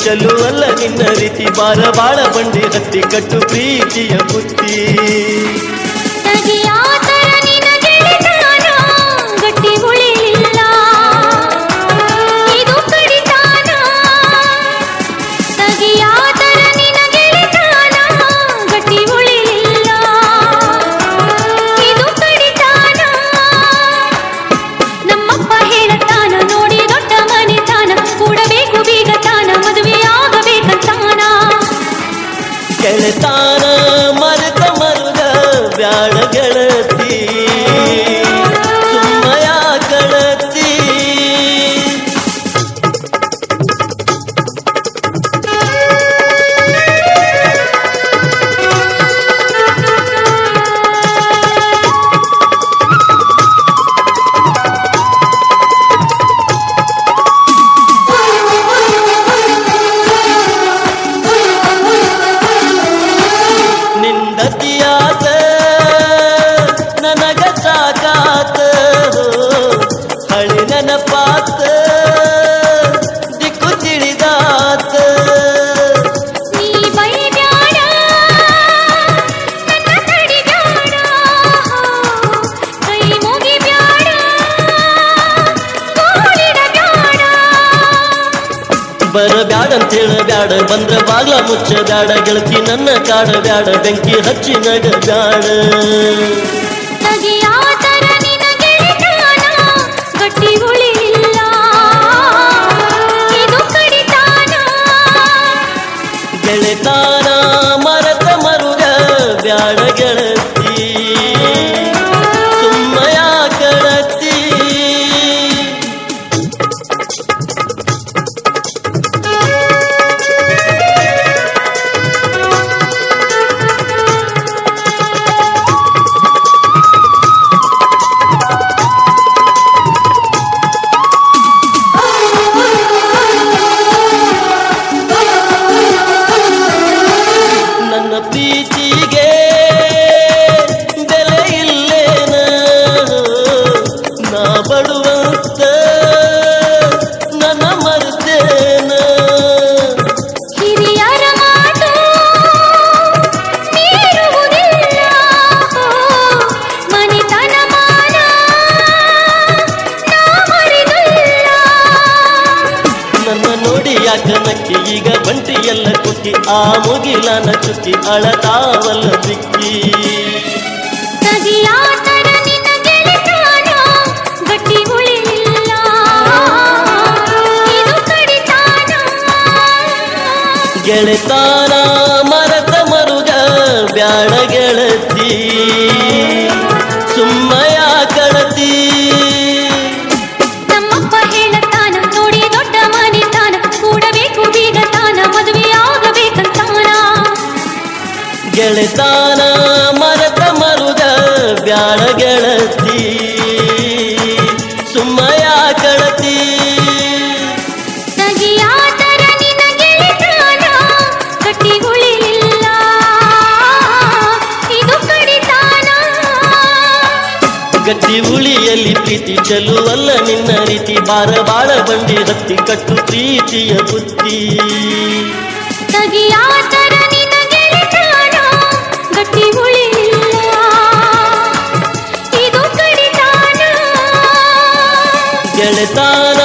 ಚಲುವಲ್ಲ ನಿನ್ನ ರೀತಿ ಬಾರ ಬಾಳ ಬಂಡಿ ಹತ್ತಿ ಕಟ್ಟು ಪ್ರೀತಿಯ ಬುತ್ತಿ ಗಟ್ಟಿ ಉಳಿಲಿಲ್ಲ ಇದು ಕಡಿತಾನ ತಗಿಯಾತರ ನಿನ ಗೆಳೆತಾನ ಗಟ್ಟಿ ಉಳಿಲಿಲ್ಲ ಇದು ಕಡಿತಾನ ನಮ್ಮಪ್ಪ ಹೇಳತಾನ ನೋಡಿ ದೊಡ್ಡ ಮನೆತಾನ ಕೂಡಬೇಕು ಬೀಗತಾನ ಮದುವೆಯಾಗಬೇಕಂತಾನ ಗೆಳೆತಾನ ಮರೆತ ಮರುಗ ಬ್ಯಾಡ ಗೆಳತಿ ನೆನಪಾತ ದಿಕ್ಕು ತಿಳಿದಾತ ನೀ ಬೈಬ್ಯಾಡ ನನ್ನ ತಡಿಬ್ಯಾಡ ಕೈ ಮುಗಿಬ್ಯಾಡ ಗೋಳಿಡಬ್ಯಾಡ ಬರಬ್ಯಾಡಂತ ಹೇಳಬ್ಯಾಡ ಬಂದ್ರ ಬಾಗ್ಲ ಮುಚ್ಚಬ್ಯಾಡ ಗೆಳತಿ ನನ್ನ ಕಾಡಬ್ಯಾಡ ಬೆಂಕಿ ಹಚ್ಚಿ ನಗಬ್ಯಾಡ ಗಟ್ಟಿ ಉಳಿಲಿಲ್ಲ ಇದು ಕಡಿತಾನ ಗೆಳೆತಾನ ಮರೆತ ಮರುಗ ಬ್ಯಾಡ ಗೆಳತಿ ಸುಮ್ಮಯ ಗೆಳತಿ ಪ್ರೀತಿಗೆ ಬೆಲೆ ಇಲ್ಲೇನ ನಾ ಬಡುವಂತ ನನ್ನ ಮರ್ತೇನ ಹಿರಿಯರ ಮಾತು ಮೀರುವುದಿಲ್ಲ ಮನೆತನ ಮಾನ ನಾ ಮರೆದಿಲ್ಲ ನನ್ನ ನೋಡಿ ಯಾಕ ನಕ್ಕಿ ಈಗ ಬಂಟಿ ಎಲ್ಲ ಕುಟ್ಟಿ ಆ ಮುಗಿಲನ ಚುಕ್ಕಿ ಅಳತಾವಲ್ಲ ಬಿಕ್ಕಿ ತಗಿಯಾತರ ನಿನ್ನ ಗೆಳೆತಾನ ಗಟ್ಟಿ ಉಳಿಲಿಲ್ಲ ಇದು ಕಡಿತಾನ ಗೆಳೆತಾನ ಮರೆತ ಮರುಗ ಬ್ಯಾಡ ಗೆಳತಿ ಸುಮ್ಮಯ ಕಳತಿ ನಮ್ಮಪ್ಪ ಹೇಳತಾನ ನೋಡಿ ದೊಡ್ಡ ಮನೆತಾನ ಕೂಡಬೇಕು ಬೀಗತಾನ ಮದುವೆಯಾಗಬೇಕಂತಾನ ಗೆಳೆತಾನ ಮರೆತ ಮರುಗ ಬ್ಯಾಡ ಗೆಳತಿ ಸುಮ್ಮಯ ಕಳತಿ ತಗಿಯಾತರ ನಿನ ಗೆಳೆತಾನ ಗಟ್ಟಿ ಉಳಿಲಿಲ್ಲ ಇದು ಕಡಿತಾನ ಗಟ್ಟಿ ಉಳಿಯಲ್ಲಿ ಪ್ರೀತಿ ಚಲುವಲ್ಲ ನಿನ್ನ ರೀತಿ ಬಾರ ಬಾಳ ಬಂಡಿ ಹತ್ತಿ ಕಟ್ಟು ಪ್ರೀತಿಯ ಬುತ್ತಿ ತಗಿಯಾತರ ನಿನ ಗೆಳೆತಾನ ಗಟ್ಟಿ ಉಳಿಲಿಲ್ಲ ಇದು ಕಡಿತಾನ ಗೆಳೆತಾನ